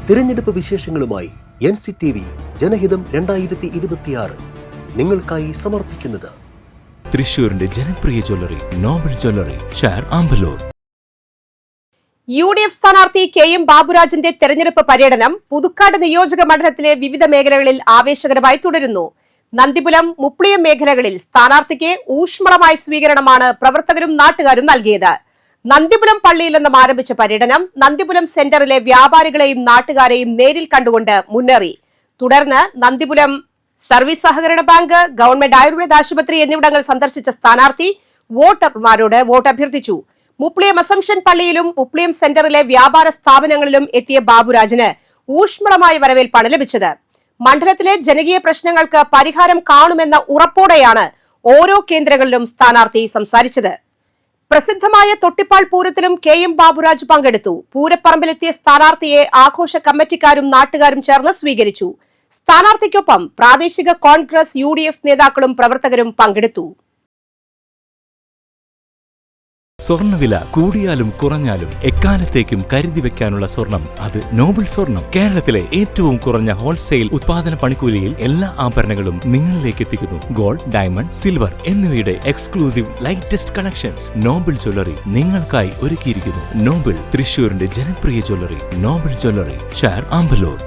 തിരഞ്ഞെടുപ്പ് വിശേഷങ്ങളുമായി NCTV ജനഹിതം 2026 നിങ്ങൾക്കായി സമർപ്പിക്കുന്നത് തൃശൂരിന്റെ ജനപ്രിയ ജ്വല്ലറി നോബൽ ജ്വല്ലറി, ഷാർ ആമ്പലൂർ. UDF സ്ഥാനാർത്ഥി KM ബാബുരാജിന്റെ തെരഞ്ഞെടുപ്പ് പര്യടനം പുതുക്കാട് നിയോജക മണ്ഡലത്തിലെ വിവിധ മേഖലകളിൽ ആവേശകരമായി തുടരുന്നു. നന്ദിപുരം, മുപ്ലിയം മേഖലകളിൽ സ്ഥാനാർത്ഥിക്ക് ഊഷ്മളമായ സ്വീകരണമാണ് പ്രവർത്തകരും നാട്ടുകാരും നൽകിയത്. നന്ദിപുരം പള്ളിയിൽ നിന്നും ആരംഭിച്ച പര്യടനം നന്ദിപുരം സെന്ററിലെ വ്യാപാരികളെയും നാട്ടുകാരെയും നേരിൽ കണ്ടുകൊണ്ട് മുന്നേറി. തുടർന്ന് നന്ദിപുരം സർവീസ് സഹകരണ ബാങ്ക്, ഗവൺമെന്റ് ആയുർവേദ ആശുപത്രി എന്നിവിടങ്ങൾ സന്ദർശിച്ച സ്ഥാനാർത്ഥി വോട്ടർമാരോട് വോട്ട് അഭ്യർത്ഥിച്ചു. മുപ്ലിയം അസംഷൻ പള്ളിയിലും മുപ്ലിയം സെന്ററിലെ വ്യാപാര സ്ഥാപനങ്ങളിലും എത്തിയ ബാബുരാജിന് ഊഷ്മളമായ വരവേൽപ്പാണ് ലഭിച്ചത്. മണ്ഡലത്തിലെ ജനകീയ പ്രശ്നങ്ങൾക്ക് പരിഹാരം കാണുമെന്ന ഉറപ്പോടെയാണ് ഓരോ കേന്ദ്രങ്ങളിലും സ്ഥാനാർത്ഥി സംസാരിച്ചത്. പ്രസിദ്ധമായ തൊട്ടിപ്പാൾ പൂരത്തിലും KM ബാബുരാജ് പങ്കെടുത്തു. പൂരപ്പറമ്പിലെത്തിയ സ്ഥാനാർത്ഥിയെ ആഘോഷ കമ്മിറ്റിക്കാരും നാട്ടുകാരും ചേർന്ന് സ്വീകരിച്ചു. സ്ഥാനാർത്ഥിക്കൊപ്പം പ്രാദേശിക കോൺഗ്രസ്, UDF നേതാക്കളും പ്രവർത്തകരും പങ്കെടുത്തു. സ്വർണ്ണവില കൂടിയാലും കുറഞ്ഞാലും എക്കാലത്തേക്കും കരുതി വെക്കാനുള്ള സ്വർണം അത് നോബൽ സ്വർണം. കേരളത്തിലെ ഏറ്റവും കുറഞ്ഞ ഹോൾസെയിൽ ഉത്പാദന പണിക്കൂലിയിൽ എല്ലാ ആഭരണങ്ങളും നിങ്ങളിലേക്ക് എത്തിക്കുന്നു. ഗോൾഡ്, ഡയമണ്ട്, സിൽവർ എന്നിവയുടെ exclusive lightest collections Nobel jewellery നിങ്ങൾക്കായി ഒരുക്കിയിരിക്കുന്നു. നോബൽ, തൃശൂരിന്റെ ജനപ്രിയ ജ്വല്ലറി നോബൽ ജ്വല്ലറി, ഷാർ ആമ്പലൂർ.